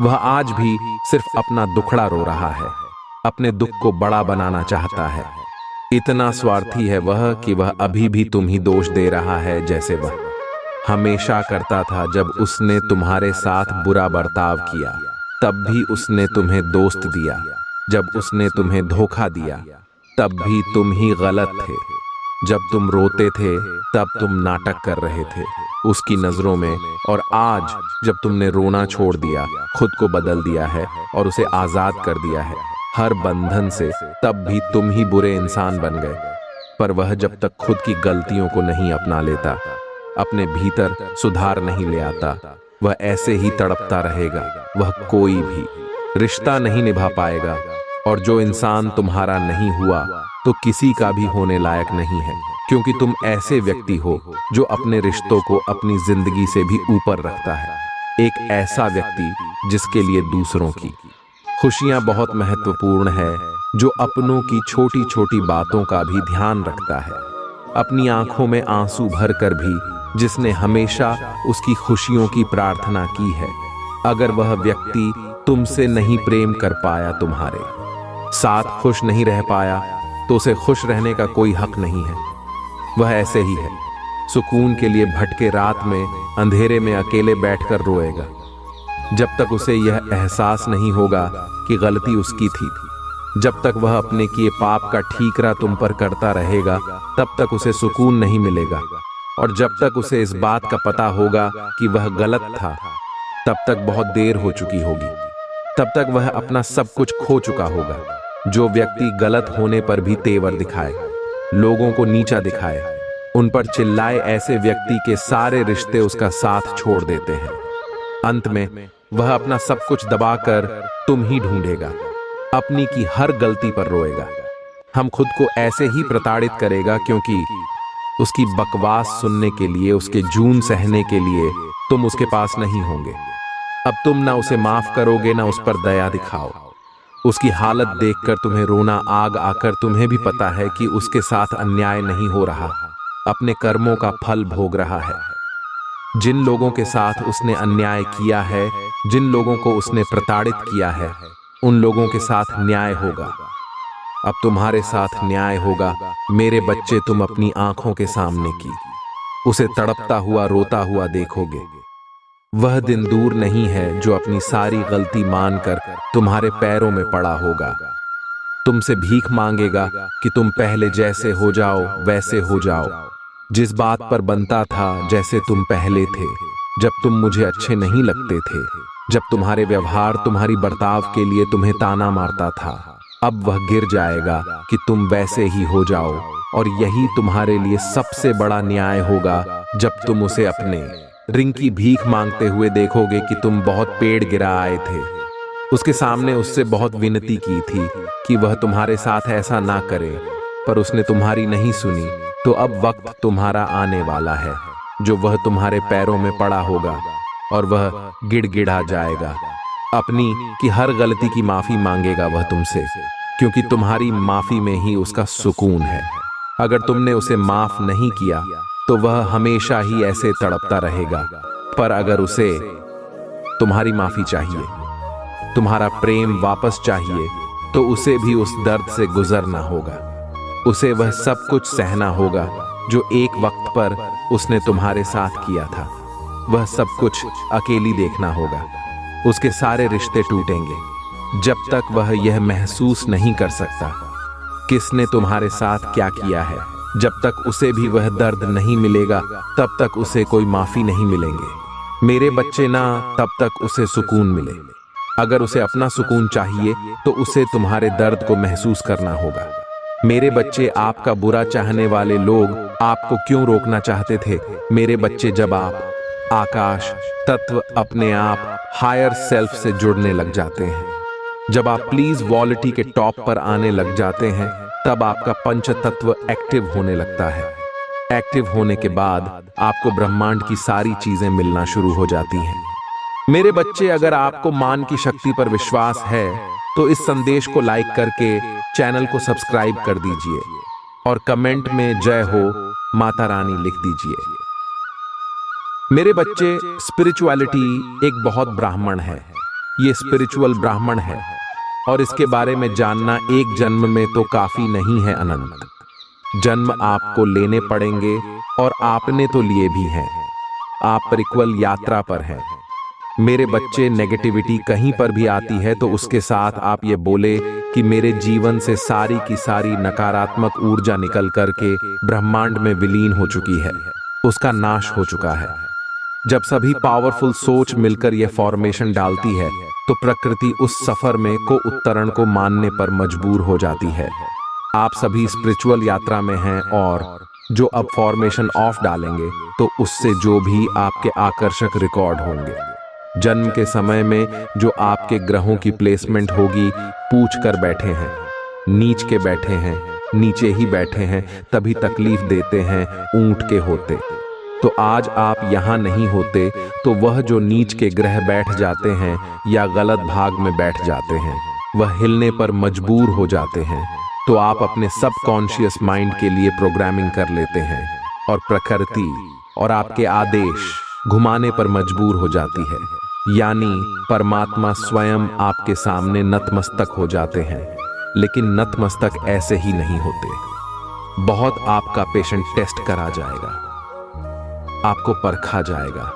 A: वह आज भी सिर्फ अपना दुखड़ा रो रहा है, अपने दुख को बड़ा बनाना चाहता है। इतना स्वार्थी है वह कि वह अभी भी तुम ही दोष दे रहा है, जैसे वह हमेशा करता था। जब उसने तुम्हारे साथ बुरा बर्ताव किया तब भी उसने तुम्हें दोस्त दिया, जब उसने तुम्हें धोखा दिया तब भी तुम ही गलत थे। जब तुम रोते थे तब तुम नाटक कर रहे थे उसकी नजरों में, और आज जब तुमने रोना छोड़ दिया, खुद को बदल दिया है और उसे आजाद कर दिया है हर बंधन से, तब भी तुम ही बुरे इंसान बन गए। पर वह जब तक खुद की गलतियों को नहीं अपना लेता, अपने भीतर सुधार नहीं ले आता, वह ऐसे ही तड़पता रहेगा। वह कोई भी रिश्ता नहीं निभा पाएगा, और जो इंसान तुम्हारा नहीं हुआ तो किसी का भी होने लायक नहीं है, क्योंकि तुम ऐसे व्यक्ति हो जो अपने रिश्तों को अपनी जिंदगी से भी ऊपर रखता है। एक ऐसा व्यक्ति जिसके लिए दूसरों की खुशियां बहुत महत्वपूर्ण है, जो अपनों की छोटी छोटी बातों का भी ध्यान रखता है, अपनी आंखों में आंसू भरकर भी जिसने हमेशा उसकी खुशियों की प्रार्थना की है। अगर वह व्यक्ति तुमसे नहीं प्रेम कर पाया, तुम्हारे साथ खुश नहीं रह पाया, तो उसे खुश रहने का कोई हक नहीं है। वह ऐसे ही है, सुकून के लिए भटके रात में अंधेरे में अकेले बैठकर रोएगा। जब तक उसे यह एहसास नहीं होगा कि गलती उसकी थी, जब तक वह अपने किए पाप का ठीकरा तुम पर करता रहेगा, तब तक उसे सुकून नहीं मिलेगा। और जब तक उसे इस बात का पता होगा कि वह गलत था, तब तक बहुत देर हो चुकी होगी। तब तक वह अपना सब कुछ खो चुका होगा। जो व्यक्ति गलत होने पर भी तेवर दिखाए, लोगों को नीचा दिखाए, उन पर चिल्लाए, ऐसे व्यक्ति के सारे रिश्ते उसका साथ छोड़ देते हैं। अंत में वह अपना सब कुछ दबाकर तुम ही ढूंढेगा, अपनी की हर गलती पर रोएगा, हम खुद को ऐसे ही प्रताड़ित करेगा, क्योंकि उसकी बकवास सुनने के लिए, उसके जून सहने के लिए तुम उसके पास नहीं होंगे। अब तुम ना उसे माफ करोगे ना उस पर दया दिखाओ। उसकी हालत देखकर तुम्हें रोना आग आकर तुम्हें भी पता है कि उसके साथ अन्याय नहीं हो रहा, अपने कर्मों का फल भोग रहा है। जिन लोगों के साथ उसने अन्याय किया है, जिन लोगों को उसने प्रताड़ित किया है, उन लोगों के साथ न्याय होगा। अब तुम्हारे साथ न्याय होगा मेरे बच्चे। तुम अपनी आंखों के सामने की उसे तड़पता हुआ रोता हुआ देखोगे। वह दिन दूर नहीं है जो अपनी सारी गलती मानकर तुम्हारे पैरों में पड़ा होगा, तुमसे भीख मांगेगा कि तुम पहले जैसे हो जाओ वैसे हो जाओ, जिस बात पर बनता था जैसे तुम पहले थे, जब तुम मुझे अच्छे नहीं लगते थे, जब तुम्हारे व्यवहार, तुम्हारी बर्ताव के लिए तुम्हें ताना मारता था। अब वह गिर जाएगा कि तुम वैसे ही हो जाओ, और यही तुम्हारे लिए सबसे बड़ा न्याय होगा जब तुम उसे अपने रिंग की भीख मांगते हुए देखोगे कि तुम बहुत पेड़ गिरा आए थे। उसके सामने उससे बहुत विनती की थी कि वह तुम्हारे साथ ऐसा ना करे, पर उसने तुम्हारी नहीं सुनी। तो अब वक्त तुम्हारा आने वाला है जो वह तुम्हारे पैरों में पड़ा होगा, और वह गिड़गिड़ा जाएगा, अपनी की हर गलती की माफी मांगेगा वह तुमसे, क्योंकि तुम्हारी माफी में ही उसका सुकून है। अगर तुमने उसे माफ नहीं किया तो वह हमेशा ही ऐसे तड़पता रहेगा। पर अगर उसे तुम्हारी माफी चाहिए, तुम्हारा प्रेम वापस चाहिए, तो उसे भी उस दर्द से गुजरना होगा। उसे वह सब कुछ सहना होगा जो एक वक्त पर उसने तुम्हारे साथ किया था। वह सब कुछ अकेली देखना होगा। उसके सारे रिश्ते टूटेंगे जब तक वह यह महसूस नहीं कर सकता किसने तुम्हारे साथ क्या किया है। जब तक उसे भी वह दर्द नहीं मिलेगा तब तक उसे कोई माफी नहीं मिलेंगे। मेरे बच्चे ना, तब तक उसे सुकून मिले। अगर उसे अपना सुकून चाहिए तो उसे तुम्हारे दर्द को महसूस करना होगा। मेरे बच्चे, आपका बुरा चाहने वाले लोग आपको क्यों रोकना चाहते थे? मेरे बच्चे, जब आप आकाश तत्व अपने आप हायर सेल्फ से जुड़ने लग जाते हैं, जब आप प्लीज वॉलिटी के टॉप पर आने लग जाते हैं, तब आपका पंच तत्व एक्टिव होने लगता है। एक्टिव होने के बाद आपको ब्रह्मांड की सारी चीजें मिलना शुरू हो जाती हैं। मेरे बच्चे, अगर आपको मान की शक्ति पर विश्वास है तो इस संदेश को लाइक करके चैनल को सब्सक्राइब कर दीजिए और कमेंट में जय हो माता रानी लिख दीजिए। मेरे बच्चे, स्पिरिचुअलिटी एक बहुत ब्राह्मण है। ये स्पिरिचुअल ब्राह्मण है और इसके बारे में जानना एक जन्म में तो काफी नहीं है, अनंत जन्म आपको लेने पड़ेंगे और आपने तो लिए भी हैं। आप परिक्वल यात्रा पर हैं। मेरे बच्चे, नेगेटिविटी कहीं पर भी आती है तो उसके साथ आप ये बोले कि मेरे जीवन से सारी की सारी नकारात्मक ऊर्जा निकल करके ब्रह्मांड में विलीन हो चुकी है, उसका नाश हो चुका है। जब सभी पावरफुल सोच मिलकर यह फॉर्मेशन डालती है तो प्रकृति उस सफर में को उत्तरण को मानने पर मजबूर हो जाती है। आप सभी स्पिरिचुअल यात्रा में हैं और जो अब फॉर्मेशन ऑफ डालेंगे तो उससे जो भी आपके आकर्षक रिकॉर्ड होंगे, जन्म के समय में जो आपके ग्रहों की प्लेसमेंट होगी, पूछ कर बैठे हैं, नीच के बैठे हैं, नीचे ही बैठे हैं, तभी तकलीफ देते हैं ऊंट के होते। तो आज आप यहाँ नहीं होते तो वह जो नीच के ग्रह बैठ जाते हैं या गलत भाग में बैठ जाते हैं, वह हिलने पर मजबूर हो जाते हैं। तो आप अपने सबकॉन्शियस माइंड के लिए प्रोग्रामिंग कर लेते हैं और प्रकृति और आपके आदेश घुमाने पर मजबूर हो जाती है। यानी परमात्मा स्वयं आपके सामने नतमस्तक हो जाते हैं। लेकिन नतमस्तक ऐसे ही नहीं होते। बहुत आपका पेशेंट टेस्ट करा जाएगा, आपको परखा जाएगा,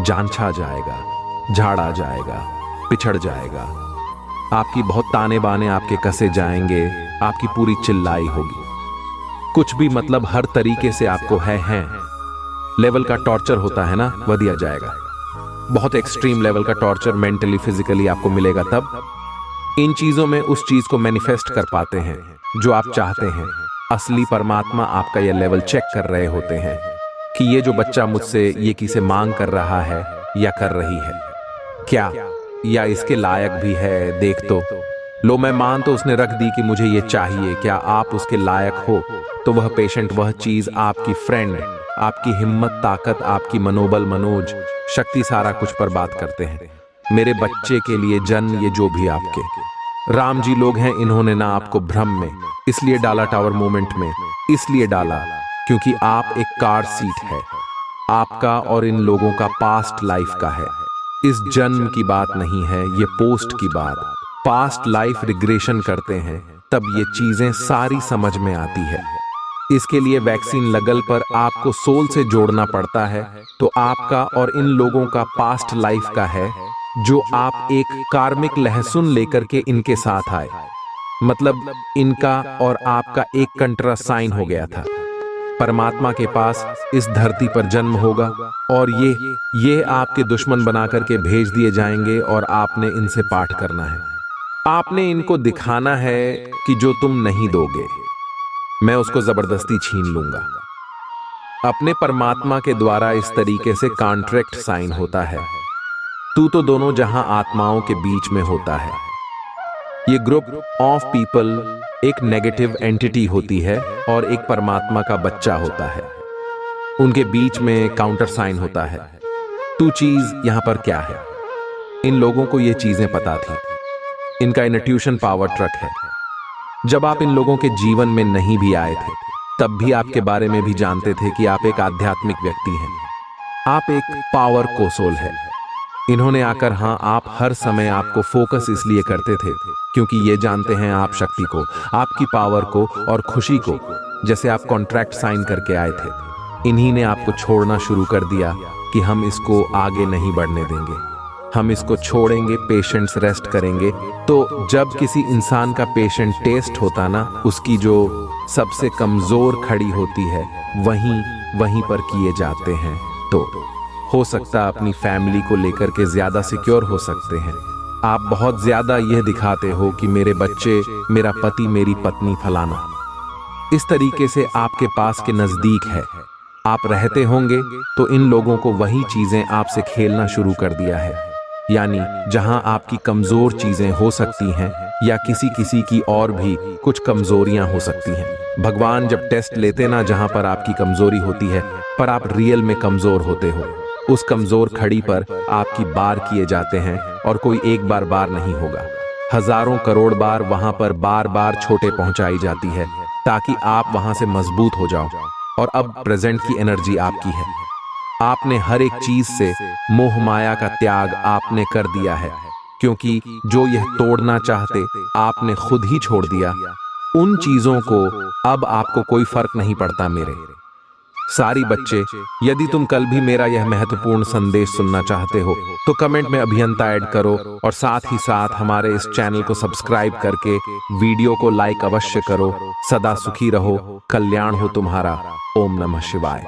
A: जांचा जाएगा, झाड़ा जाएगा, पिछड़ जाएगा, आपकी बहुत ताने बाने आपके कसे जाएंगे, आपकी पूरी चिल्लाई होगी। कुछ भी मतलब हर तरीके से आपको है लेवल का टॉर्चर होता है ना, वह दिया जाएगा। बहुत एक्सट्रीम लेवल का टॉर्चर मेंटली फिजिकली आपको मिलेगा। तब इन चीजों में उस चीज को मैनिफेस्ट कर पाते हैं जो आप चाहते हैं। असली परमात्मा आपका यह लेवल चेक कर रहे होते हैं कि ये जो बच्चा मुझसे ये किसे मांग कर रहा है या कर रही है, क्या या इसके लायक भी है, देख तो लो। मैं मान तो उसने रख दी कि मुझे ये चाहिए, क्या आप उसके लायक हो? तो वह पेशेंट वह चीज आपकी फ्रेंड, आपकी हिम्मत, ताकत, आपकी मनोबल, मनोज शक्ति, सारा कुछ पर बात करते हैं। मेरे बच्चे के लिए जन्म, ये जो भी आपके राम जी लोग हैं, इन्होंने ना आपको भ्रम में इसलिए डाला, टावर मोमेंट में इसलिए डाला क्योंकि आप एक कार सीट है। आपका और इन लोगों का पास्ट लाइफ का है। इस जन्म की बात नहीं है, ये पोस्ट की बात। पास्ट लाइफ रिग्रेशन करते हैं तब ये चीजें सारी समझ में आती है। इसके लिए वैक्सीन लगल पर आपको सोल से जोड़ना पड़ता है। तो आपका और इन लोगों का पास्ट लाइफ का है जो आप एक कार्मिक लहसुन लेकर के इनके साथ आए। मतलब इनका और आपका एक कंट्रा साइन हो गया था। परमात्मा के पास इस धरती पर जन्म होगा और ये आपके दुश्मन बना करके भेज दिए जाएंगे और आपने इनसे पाठ करना है। आपने इनको दिखाना है कि जो तुम नहीं दोगे मैं उसको जबरदस्ती छीन लूंगा। अपने परमात्मा के द्वारा इस तरीके से कॉन्ट्रैक्ट साइन होता है। तू तो दोनों जहां आत्माओं के बीच में होता है। ये ग्रुप ऑफ पीपल एक नेगेटिव एंटिटी होती है और एक परमात्मा का बच्चा होता है। उनके बीच में काउंटर साइन होता है। तू चीज यहां पर क्या है? इन लोगों को ये चीजें पता थी। इनका इंट्यूशन पावर ट्रक है। जब आप इन लोगों के जीवन में नहीं भी आए थे तब भी आपके बारे में भी जानते थे कि आप एक आध्यात्मिक व्यक्ति हैं। आप एक पावर कोसोल है। इन्होंने आकर हाँ, आप हर समय आपको फोकस इसलिए करते थे क्योंकि ये जानते हैं आप शक्ति को, आपकी पावर को और खुशी को। जैसे आप कॉन्ट्रैक्ट साइन करके आए थे, इन्हीं ने आपको छोड़ना शुरू कर दिया कि हम इसको आगे नहीं बढ़ने देंगे, हम इसको छोड़ेंगे, पेशेंट्स रेस्ट करेंगे। तो जब किसी इंसान का पेशेंट टेस्ट होता ना, उसकी जो सबसे कमजोर खड़ी होती है वहीं पर किए जाते हैं। तो हो सकता अपनी फैमिली को लेकर के ज्यादा सिक्योर हो सकते हैं। आप बहुत ज्यादा यह दिखाते हो कि मेरे बच्चे, मेरा पति, मेरी पत्नी, फलाना, इस तरीके से आपके पास के नजदीक है आप रहते होंगे, तो इन लोगों को वही चीजें आपसे खेलना शुरू कर दिया है। यानी जहां आपकी कमजोर चीजें हो सकती हैं या किसी की और भी कुछ कमजोरियां हो सकती हैं। भगवान जब टेस्ट लेते ना, जहां पर आपकी कमजोरी होती है पर आप रियल में कमजोर होते हो, उस कमजोर खड़ी पर आपकी बार किए जाते हैं। और कोई एक बार नहीं होगा, हजारों करोड़ बार वहां पर बार छोटे पहुंचाई जाती है ताकि आप वहां से मजबूत हो जाओ। और अब प्रेजेंट की एनर्जी आपकी है। आपने हर एक चीज से मोह माया का त्याग आपने कर दिया है, क्योंकि जो यह तोड़ना चाहते आपने खुद ही छोड़ दिया। उन चीजों को अब आपको कोई फर्क नहीं पड़ता। मेरे सारी बच्चे, यदि तुम कल भी मेरा यह महत्वपूर्ण संदेश सुनना चाहते हो तो कमेंट में अभियंता ऐड करो और साथ ही साथ हमारे इस चैनल को सब्सक्राइब करके वीडियो को लाइक अवश्य करो। सदा सुखी रहो, कल्याण हो तुम्हारा। ओम नमः शिवाय।